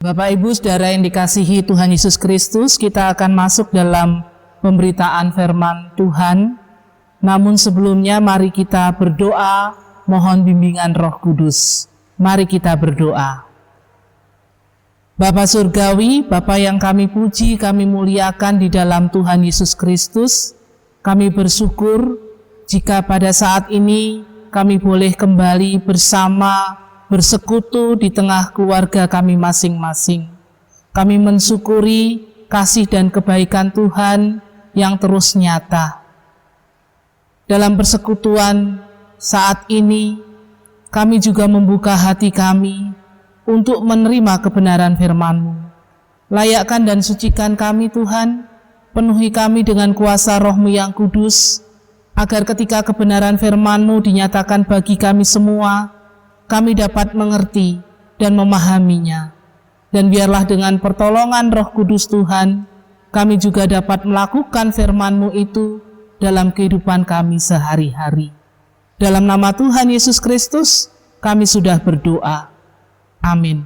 Bapak Ibu Saudara yang dikasihi Tuhan Yesus Kristus, kita akan masuk dalam pemberitaan firman Tuhan. Namun sebelumnya mari kita berdoa, mohon bimbingan Roh Kudus. Mari kita berdoa. Bapa Surgawi, Bapa yang kami puji, kami muliakan di dalam Tuhan Yesus Kristus. Kami bersyukur jika pada saat ini kami boleh kembali bersama bersekutu di tengah keluarga kami masing-masing. Kami mensyukuri kasih dan kebaikan Tuhan yang terus nyata. Dalam persekutuan saat ini, kami juga membuka hati kami untuk menerima kebenaran firman-Mu. Layakkan dan sucikan kami Tuhan, penuhi kami dengan kuasa Roh-Mu yang kudus, agar ketika kebenaran firman-Mu dinyatakan bagi kami semua, kami dapat mengerti dan memahaminya. Dan biarlah dengan pertolongan Roh Kudus Tuhan, kami juga dapat melakukan firman-Mu itu dalam kehidupan kami sehari-hari. Dalam nama Tuhan Yesus Kristus, kami sudah berdoa. Amin.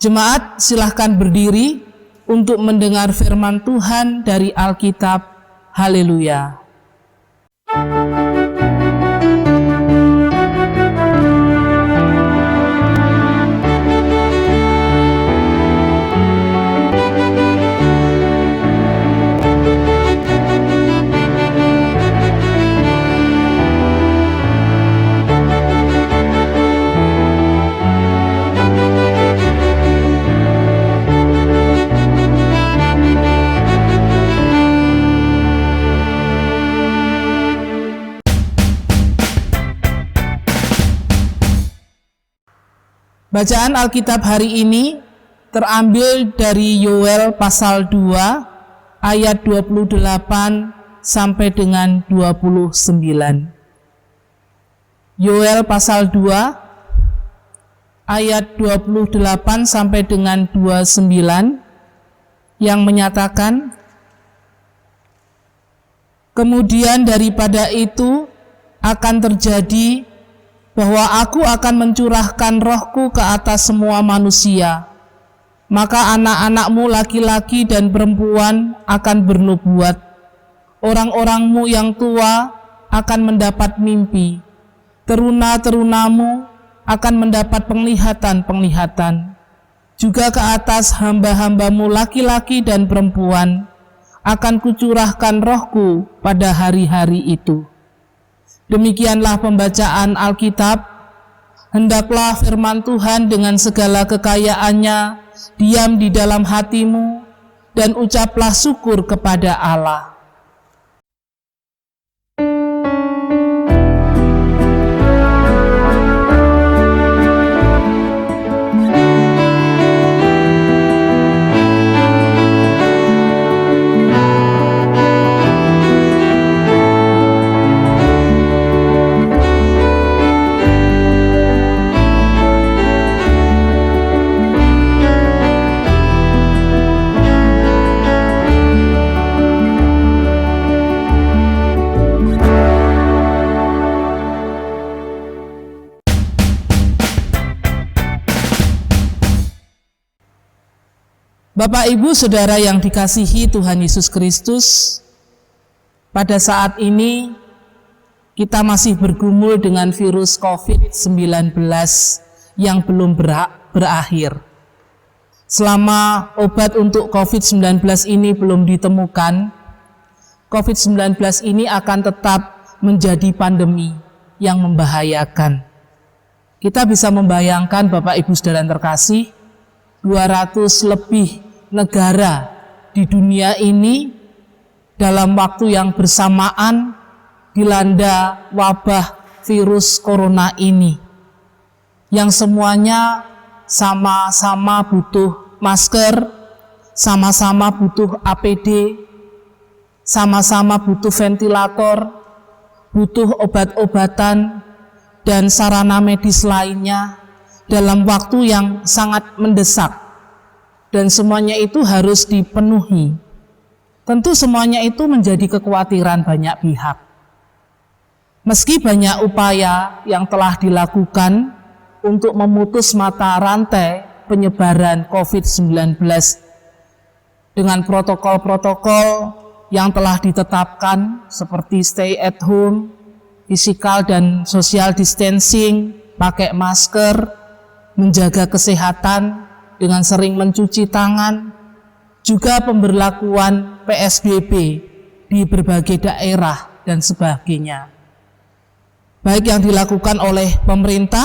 Jemaat, silahkan berdiri untuk mendengar firman Tuhan dari Alkitab. Haleluya. Bacaan Alkitab hari ini terambil dari Yoel pasal 2 ayat 28 sampai dengan 29. Yoel pasal 2 ayat 28 sampai dengan 29 yang menyatakan, kemudian daripada itu akan terjadi bahwa aku akan mencurahkan rohku ke atas semua manusia. Maka anak-anakmu laki-laki dan perempuan akan bernubuat. Orang-orangmu yang tua akan mendapat mimpi. Teruna-terunamu akan mendapat penglihatan-penglihatan. Juga ke atas hamba-hambamu laki-laki dan perempuan akan kucurahkan rohku pada hari-hari itu. Demikianlah pembacaan Alkitab. Hendaklah firman Tuhan dengan segala kekayaannya diam di dalam hatimu, dan ucaplah syukur kepada Allah. Bapak, Ibu, Saudara yang dikasihi Tuhan Yesus Kristus, pada saat ini kita masih bergumul dengan virus COVID-19 yang belum berakhir. Selama obat untuk COVID-19 ini belum ditemukan, COVID-19 ini akan tetap menjadi pandemi yang membahayakan. Kita bisa membayangkan, Bapak, Ibu, Saudara yang terkasih, 200 lebih negara di dunia ini dalam waktu yang bersamaan dilanda wabah virus corona ini, yang semuanya sama-sama butuh masker, sama-sama butuh APD, sama-sama butuh ventilator, butuh obat-obatan dan sarana medis lainnya dalam waktu yang sangat mendesak, dan semuanya itu harus dipenuhi. Tentu semuanya itu menjadi kekhawatiran banyak pihak. Meski banyak upaya yang telah dilakukan untuk memutus mata rantai penyebaran COVID-19 dengan protokol-protokol yang telah ditetapkan seperti stay at home, physical dan social distancing, pakai masker, menjaga kesehatan dengan sering mencuci tangan, juga pemberlakuan PSBB di berbagai daerah dan sebagainya. Baik yang dilakukan oleh pemerintah,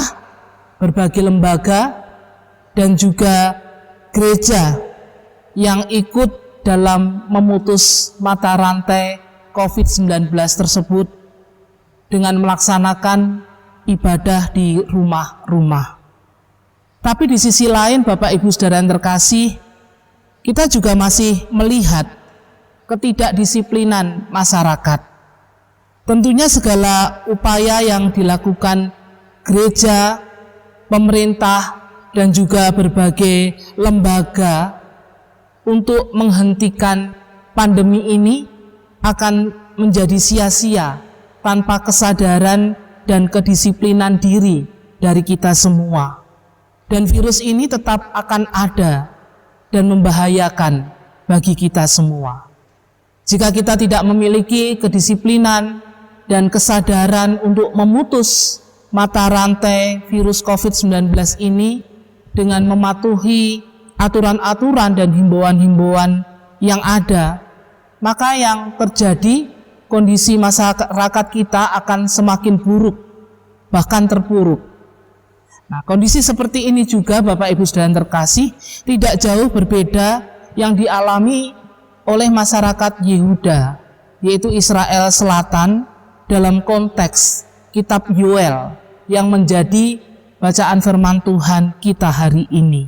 berbagai lembaga, dan juga gereja yang ikut dalam memutus mata rantai COVID-19 tersebut dengan melaksanakan ibadah di rumah-rumah. Tapi di sisi lain, Bapak Ibu Saudara yang terkasih, kita juga masih melihat ketidakdisiplinan masyarakat. Tentunya segala upaya yang dilakukan gereja, pemerintah, dan juga berbagai lembaga untuk menghentikan pandemi ini akan menjadi sia-sia tanpa kesadaran dan kedisiplinan diri dari kita semua. Dan virus ini tetap akan ada dan membahayakan bagi kita semua. Jika kita tidak memiliki kedisiplinan dan kesadaran untuk memutus mata rantai virus COVID-19 ini dengan mematuhi aturan-aturan dan himbauan-himbauan yang ada, maka yang terjadi kondisi masyarakat kita akan semakin buruk, bahkan terpuruk. Nah, kondisi seperti ini juga Bapak Ibu Saudara yang terkasih tidak jauh berbeda yang dialami oleh masyarakat Yehuda, yaitu Israel Selatan, dalam konteks kitab Yoel yang menjadi bacaan firman Tuhan kita hari ini.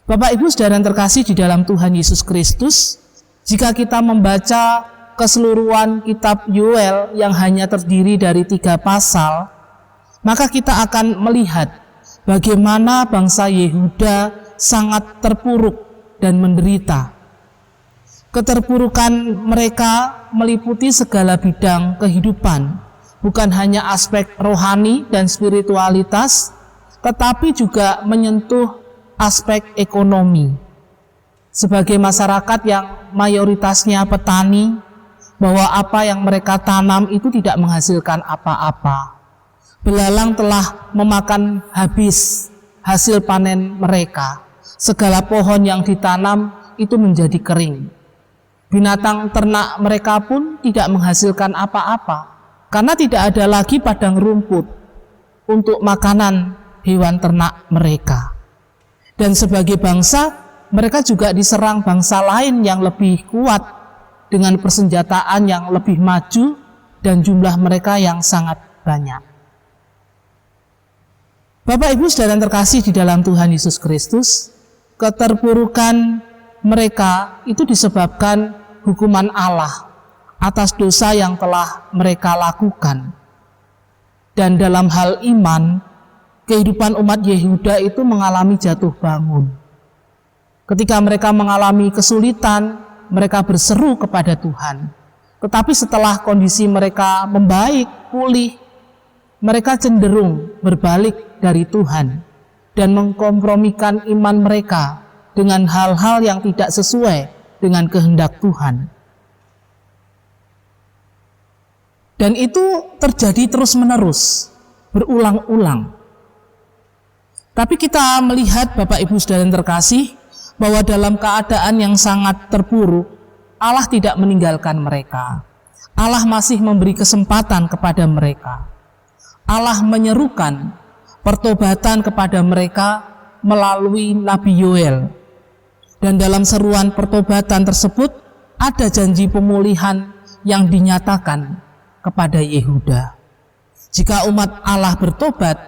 Bapak Ibu Saudara yang terkasih di dalam Tuhan Yesus Kristus, jika kita membaca keseluruhan kitab Yoel yang hanya terdiri dari 3 pasal, maka kita akan melihat bagaimana bangsa Yehuda sangat terpuruk dan menderita. Keterpurukan mereka meliputi segala bidang kehidupan, bukan hanya aspek rohani dan spiritualitas, tetapi juga menyentuh aspek ekonomi. Sebagai masyarakat yang mayoritasnya petani, bahwa apa yang mereka tanam itu tidak menghasilkan apa-apa. Belalang telah memakan habis hasil panen mereka. Segala pohon yang ditanam itu menjadi kering. Binatang ternak mereka pun tidak menghasilkan apa-apa, karena tidak ada lagi padang rumput untuk makanan hewan ternak mereka. Dan sebagai bangsa, mereka juga diserang bangsa lain yang lebih kuat dengan persenjataan yang lebih maju dan jumlah mereka yang sangat banyak. Bapak Ibu Saudara yang terkasih di dalam Tuhan Yesus Kristus, keterpurukan mereka itu disebabkan hukuman Allah atas dosa yang telah mereka lakukan. Dan dalam hal iman, kehidupan umat Yehuda itu mengalami jatuh bangun. Ketika mereka mengalami kesulitan, mereka berseru kepada Tuhan. Tetapi setelah kondisi mereka membaik, pulih, mereka cenderung berbalik dari Tuhan dan mengkompromikan iman mereka dengan hal-hal yang tidak sesuai dengan kehendak Tuhan. Dan itu terjadi terus-menerus, berulang-ulang. Tapi kita melihat Bapak Ibu Saudara yang terkasih, bahwa dalam keadaan yang sangat terpuruk, Allah tidak meninggalkan mereka. Allah masih memberi kesempatan kepada mereka. Allah menyerukan pertobatan kepada mereka melalui Nabi Yoel. Dan dalam seruan pertobatan tersebut ada janji pemulihan yang dinyatakan kepada Yehuda. Jika umat Allah bertobat,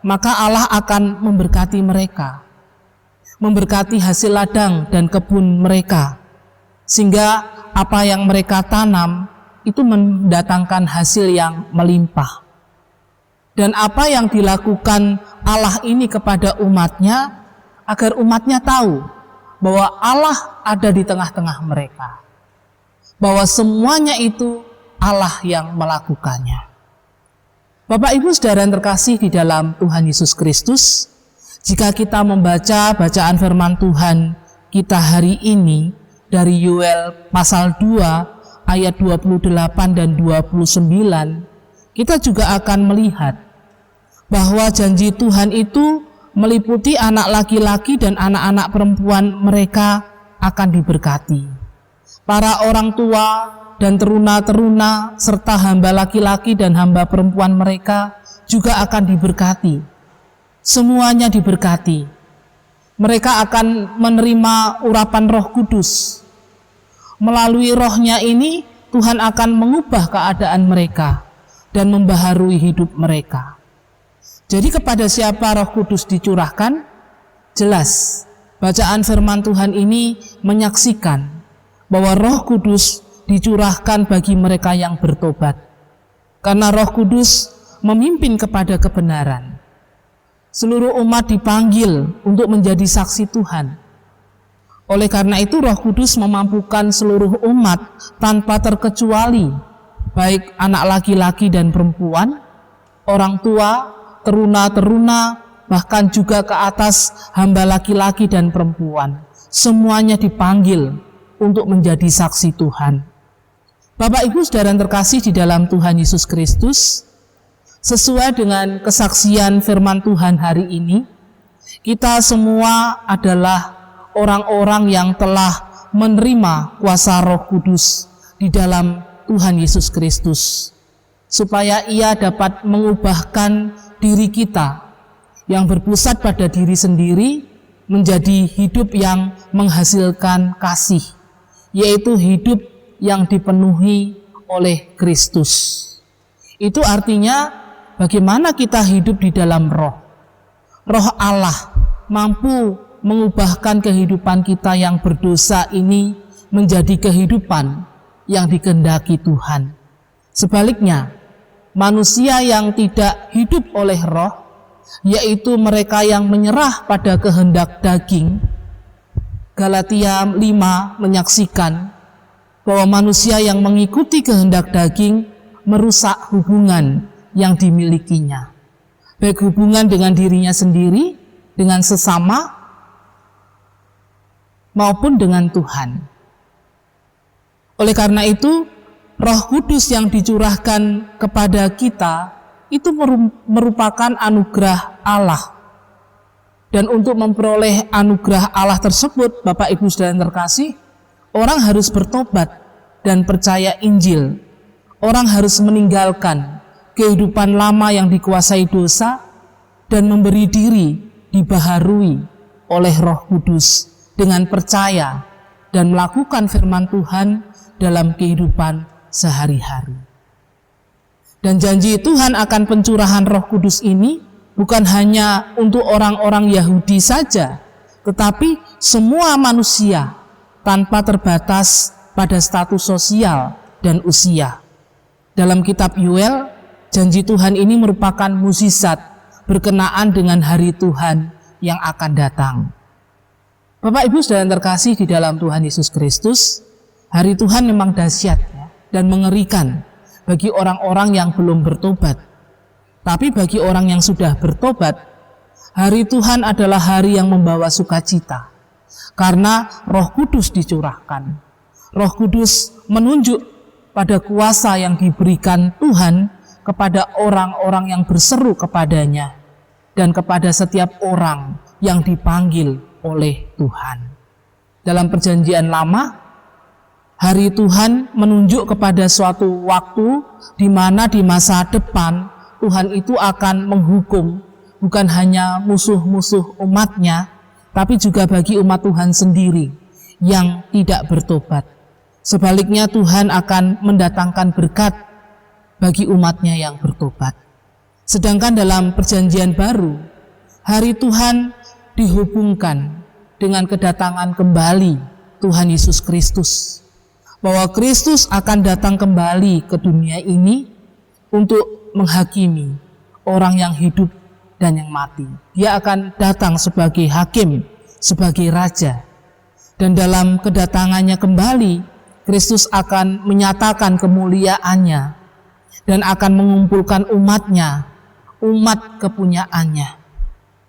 maka Allah akan memberkati mereka, memberkati hasil ladang dan kebun mereka, sehingga apa yang mereka tanam itu mendatangkan hasil yang melimpah. Dan apa yang dilakukan Allah ini kepada umatnya, agar umatnya tahu bahwa Allah ada di tengah-tengah mereka, bahwa semuanya itu Allah yang melakukannya. Bapak Ibu Saudara yang terkasih di dalam Tuhan Yesus Kristus, Jika kita membaca bacaan firman Tuhan kita hari ini dari Yoel pasal 2 ayat 28 dan 29, kita juga akan melihat bahwa janji Tuhan itu meliputi anak laki-laki dan anak-anak perempuan mereka akan diberkati. Para orang tua dan teruna-teruna serta hamba laki-laki dan hamba perempuan mereka juga akan diberkati. Semuanya diberkati. Mereka akan menerima urapan Roh Kudus. Melalui rohnya ini Tuhan akan mengubah keadaan mereka dan membaharui hidup mereka. Jadi kepada siapa Roh Kudus dicurahkan? Jelas, bacaan firman Tuhan ini menyaksikan bahwa Roh Kudus dicurahkan bagi mereka yang bertobat. Karena Roh Kudus memimpin kepada kebenaran. Seluruh umat dipanggil untuk menjadi saksi Tuhan. Oleh karena itu Roh Kudus memampukan seluruh umat tanpa terkecuali, baik anak laki-laki dan perempuan, orang tua, teruna-teruna, bahkan juga ke atas hamba laki-laki dan perempuan. Semuanya dipanggil untuk menjadi saksi Tuhan. Bapak Ibu Saudara yang terkasih di dalam Tuhan Yesus Kristus, sesuai dengan kesaksian firman Tuhan hari ini, kita semua adalah orang-orang yang telah menerima kuasa Roh Kudus di dalam Tuhan Yesus Kristus, supaya Ia dapat mengubahkan diri kita yang berpusat pada diri sendiri menjadi hidup yang menghasilkan kasih, yaitu hidup yang dipenuhi oleh Kristus. Itu artinya bagaimana kita hidup di dalam roh. Roh Allah mampu mengubahkan kehidupan kita yang berdosa ini menjadi kehidupan yang dikehendaki Tuhan. Sebaliknya, manusia yang tidak hidup oleh roh, yaitu mereka yang menyerah pada kehendak daging, Galatia 5 menyaksikan bahwa manusia yang mengikuti kehendak daging merusak hubungan yang dimilikinya, baik hubungan dengan dirinya sendiri, dengan sesama, maupun dengan Tuhan. Oleh karena itu, Roh Kudus yang dicurahkan kepada kita itu merupakan anugerah Allah. Dan untuk memperoleh anugerah Allah tersebut, Bapak Ibu Saudara yang terkasih, orang harus bertobat dan percaya Injil. Orang harus meninggalkan kehidupan lama yang dikuasai dosa dan memberi diri dibaharui oleh Roh Kudus dengan percaya dan melakukan firman Tuhan dalam kehidupan sehari-hari. Dan janji Tuhan akan pencurahan Roh Kudus ini bukan hanya untuk orang-orang Yahudi saja, tetapi semua manusia tanpa terbatas pada status sosial dan usia. Dalam kitab Yoel, janji Tuhan ini merupakan mukjizat berkenaan dengan hari Tuhan yang akan datang. Bapak Ibu Saudara yang terkasih di dalam Tuhan Yesus Kristus, hari Tuhan memang dahsyat dan mengerikan bagi orang-orang yang belum bertobat. Tapi bagi orang yang sudah bertobat, hari Tuhan adalah hari yang membawa sukacita. Karena Roh Kudus dicurahkan. Roh Kudus menunjuk pada kuasa yang diberikan Tuhan kepada orang-orang yang berseru kepadanya dan kepada setiap orang yang dipanggil oleh Tuhan. Dalam perjanjian lama, hari Tuhan menunjuk kepada suatu waktu di mana di masa depan Tuhan itu akan menghukum bukan hanya musuh-musuh umatnya, tapi juga bagi umat Tuhan sendiri yang tidak bertobat. Sebaliknya Tuhan akan mendatangkan berkat bagi umatnya yang bertobat. Sedangkan dalam perjanjian baru, hari Tuhan dihubungkan dengan kedatangan kembali Tuhan Yesus Kristus. Bahwa Kristus akan datang kembali ke dunia ini untuk menghakimi orang yang hidup dan yang mati. Dia akan datang sebagai hakim, sebagai raja. Dan dalam kedatangannya kembali, Kristus akan menyatakan kemuliaannya dan akan mengumpulkan umatnya, umat kepunyaannya.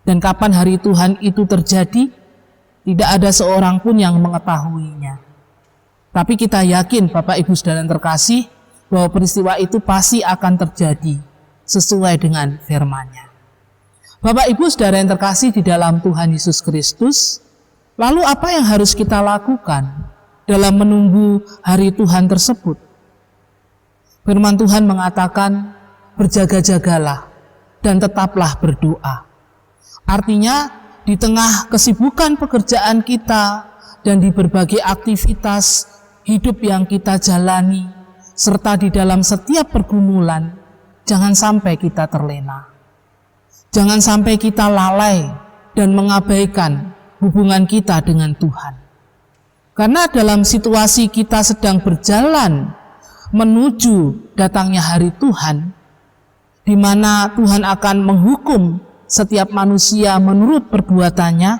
Dan kapan hari Tuhan itu terjadi, tidak ada seorang pun yang mengetahuinya. Tapi kita yakin Bapak Ibu Saudara yang terkasih, bahwa peristiwa itu pasti akan terjadi sesuai dengan firman-Nya. Bapak Ibu Saudara yang terkasih di dalam Tuhan Yesus Kristus, lalu apa yang harus kita lakukan dalam menunggu hari Tuhan tersebut? Firman Tuhan mengatakan, berjaga-jagalah dan tetaplah berdoa. Artinya, di tengah kesibukan pekerjaan kita dan di berbagai aktivitas hidup yang kita jalani, serta di dalam setiap pergumulan, jangan sampai kita terlena. Jangan sampai kita lalai dan mengabaikan hubungan kita dengan Tuhan. Karena dalam situasi kita sedang berjalan menuju datangnya hari Tuhan, di mana Tuhan akan menghukum setiap manusia menurut perbuatannya,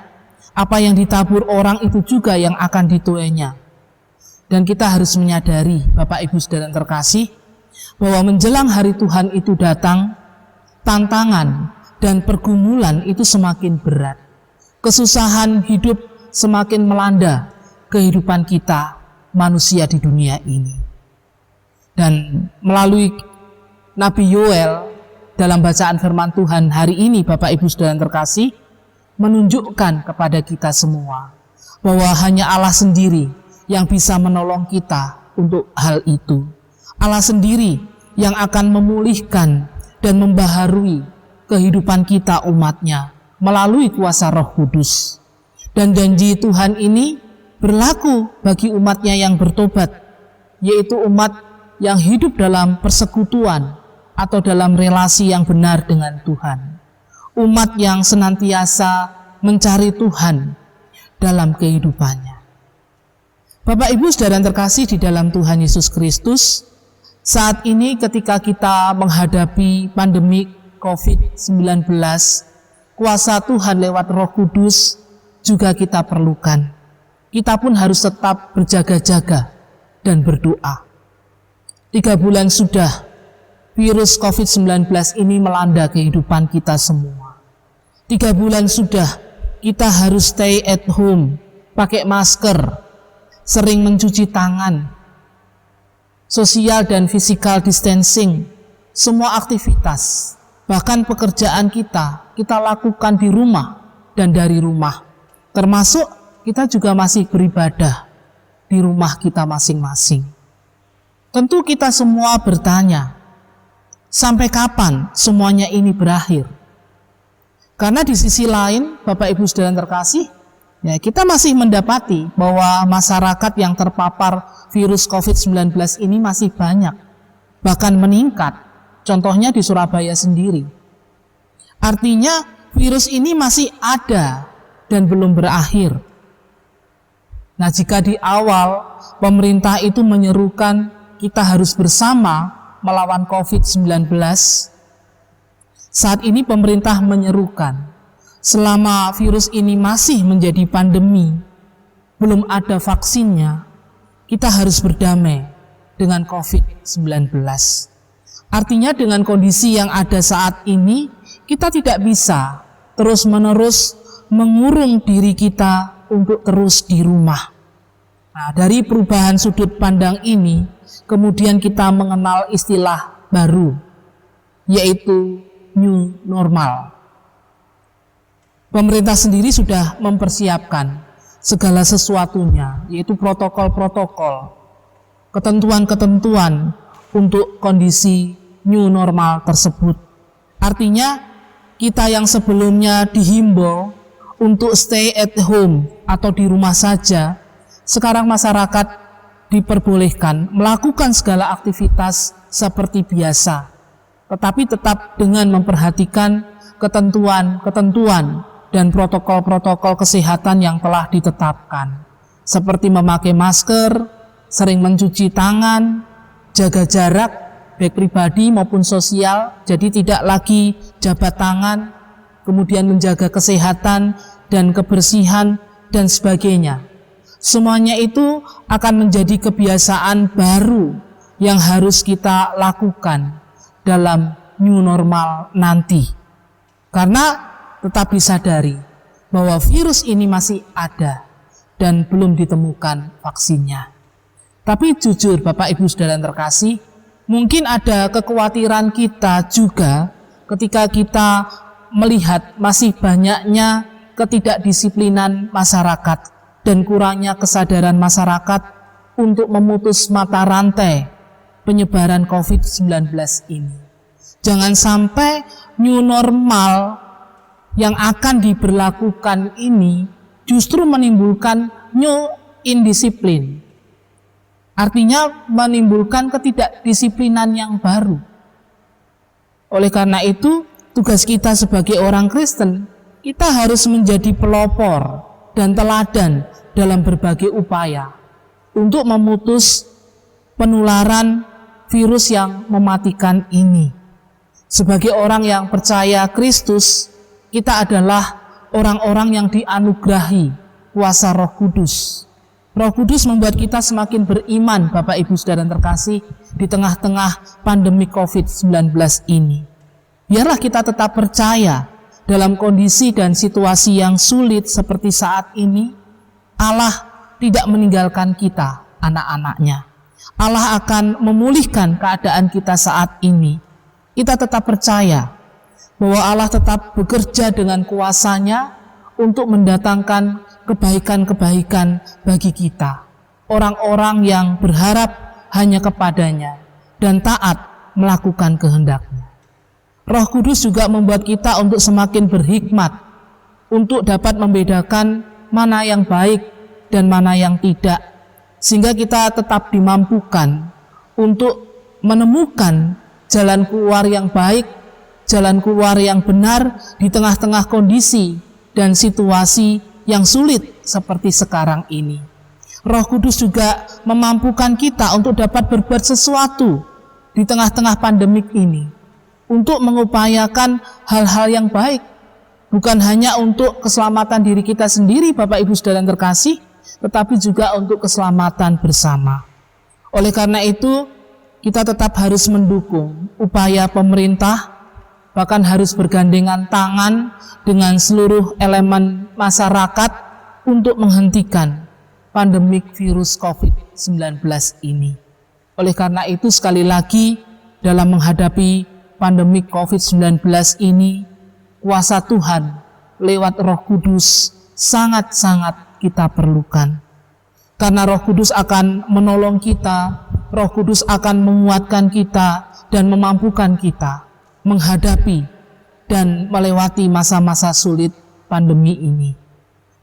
apa yang ditabur orang itu juga yang akan dituainya. Dan kita harus menyadari, Bapak Ibu Saudara yang terkasih, bahwa menjelang hari Tuhan itu datang, tantangan dan pergumulan itu semakin berat. Kesusahan hidup semakin melanda kehidupan kita manusia di dunia ini. Dan melalui Nabi Yoel, dalam bacaan firman Tuhan hari ini, Bapak Ibu Saudara yang terkasih, menunjukkan kepada kita semua bahwa hanya Allah sendiri yang bisa menolong kita untuk hal itu. Allah sendiri yang akan memulihkan dan membaharui kehidupan kita umat-Nya melalui kuasa Roh Kudus. Dan janji Tuhan ini berlaku bagi umat-Nya yang bertobat, yaitu umat yang hidup dalam persekutuan atau dalam relasi yang benar dengan Tuhan. Umat yang senantiasa mencari Tuhan dalam kehidupannya. Bapak Ibu Saudara yang terkasih di dalam Tuhan Yesus Kristus, saat ini ketika kita menghadapi pandemi COVID-19, kuasa Tuhan lewat Roh Kudus juga kita perlukan. Kita pun harus tetap berjaga-jaga dan berdoa. 3 bulan sudah virus COVID-19 ini melanda kehidupan kita semua. 3 bulan sudah kita harus stay at home, pakai masker, sering mencuci tangan, social dan physical distancing, semua aktivitas, bahkan pekerjaan kita lakukan di rumah dan dari rumah. Termasuk kita juga masih beribadah di rumah kita masing-masing. Tentu kita semua bertanya, sampai kapan semuanya ini berakhir? Karena di sisi lain, Bapak Ibu Saudara yang terkasih, ya, kita masih mendapati bahwa masyarakat yang terpapar virus COVID-19 ini masih banyak, bahkan meningkat. Contohnya di Surabaya sendiri. Artinya virus ini masih ada dan belum berakhir. Nah, jika di awal pemerintah itu menyerukan kita harus bersama melawan COVID-19, saat ini pemerintah menyerukan selama virus ini masih menjadi pandemi, belum ada vaksinnya, kita harus berdamai dengan COVID-19. Artinya dengan kondisi yang ada saat ini, kita tidak bisa terus-menerus mengurung diri kita untuk terus di rumah. Nah, dari perubahan sudut pandang ini, kemudian kita mengenal istilah baru, yaitu new normal. Pemerintah sendiri sudah mempersiapkan segala sesuatunya, yaitu protokol-protokol, ketentuan-ketentuan untuk kondisi new normal tersebut. Artinya, kita yang sebelumnya dihimbau untuk stay at home atau di rumah saja, sekarang masyarakat diperbolehkan melakukan segala aktivitas seperti biasa, tetapi tetap dengan memperhatikan ketentuan-ketentuan dan protokol-protokol kesehatan yang telah ditetapkan, seperti memakai masker, sering mencuci tangan, jaga jarak, baik pribadi maupun sosial, jadi tidak lagi jabat tangan, kemudian menjaga kesehatan dan kebersihan dan sebagainya. Semuanya itu akan menjadi kebiasaan baru yang harus kita lakukan dalam new normal nanti. Karena tetap disadari bahwa virus ini masih ada dan belum ditemukan vaksinnya. Tapi jujur Bapak Ibu Saudara yang terkasih, mungkin ada kekhawatiran kita juga ketika kita melihat masih banyaknya ketidakdisiplinan masyarakat dan kurangnya kesadaran masyarakat untuk memutus mata rantai penyebaran COVID-19 ini. Jangan sampai new normal yang akan diberlakukan ini justru menimbulkan new indisiplin. Artinya menimbulkan ketidakdisiplinan yang baru. Oleh karena itu, tugas kita sebagai orang Kristen, kita harus menjadi pelopor dan teladan dalam berbagai upaya untuk memutus penularan virus yang mematikan ini. Sebagai orang yang percaya Kristus, kita adalah orang-orang yang dianugerahi kuasa Roh Kudus. Roh Kudus membuat kita semakin beriman, Bapak Ibu Saudara yang terkasih, di tengah-tengah pandemi COVID-19 ini. Biarlah kita tetap percaya dalam kondisi dan situasi yang sulit seperti saat ini, Allah tidak meninggalkan kita, anak-anaknya. Allah akan memulihkan keadaan kita saat ini. Kita tetap percaya bahwa Allah tetap bekerja dengan kuasanya untuk mendatangkan kebaikan-kebaikan bagi kita. Orang-orang yang berharap hanya kepadanya dan taat melakukan kehendak-Nya. Roh Kudus juga membuat kita untuk semakin berhikmat, untuk dapat membedakan mana yang baik dan mana yang tidak, sehingga kita tetap dimampukan untuk menemukan jalan keluar yang baik, jalan keluar yang benar di tengah-tengah kondisi dan situasi yang sulit seperti sekarang ini. Roh Kudus juga memampukan kita untuk dapat berbuat sesuatu di tengah-tengah pandemik ini, untuk mengupayakan hal-hal yang baik, bukan hanya untuk keselamatan diri kita sendiri, Bapak Ibu Saudara yang terkasih, tetapi juga untuk keselamatan bersama. Oleh karena itu, kita tetap harus mendukung upaya pemerintah, bahkan harus bergandengan tangan dengan seluruh elemen masyarakat untuk menghentikan pandemik virus COVID-19 ini. Oleh karena itu, sekali lagi, dalam menghadapi pandemi COVID-19 ini, kuasa Tuhan lewat Roh Kudus sangat-sangat kita perlukan. Karena Roh Kudus akan menolong kita, Roh Kudus akan menguatkan kita dan memampukan kita menghadapi dan melewati masa-masa sulit pandemi ini.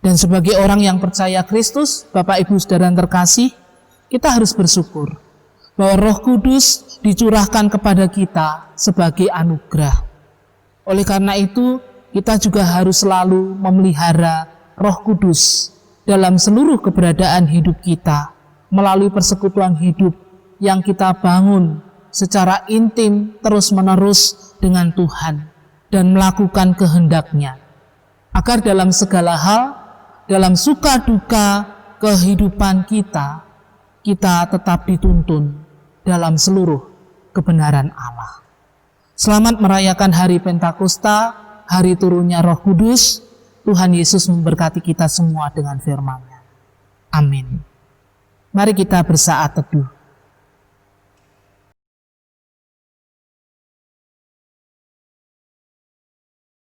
Dan sebagai orang yang percaya Kristus, Bapak Ibu Saudara yang terkasih, kita harus bersyukur bahwa Roh Kudus dicurahkan kepada kita sebagai anugerah. Oleh karena itu, kita juga harus selalu memelihara Roh Kudus dalam seluruh keberadaan hidup kita, melalui persekutuan hidup yang kita bangun secara intim terus-menerus dengan Tuhan dan melakukan kehendak-Nya. Agar dalam segala hal, dalam suka duka kehidupan kita, kita tetap dituntun dalam seluruh kebenaran Allah. Selamat merayakan hari Pentakosta, hari turunnya Roh Kudus. Tuhan Yesus memberkati kita semua dengan firman-Nya. Amin. Mari kita bersaat teduh.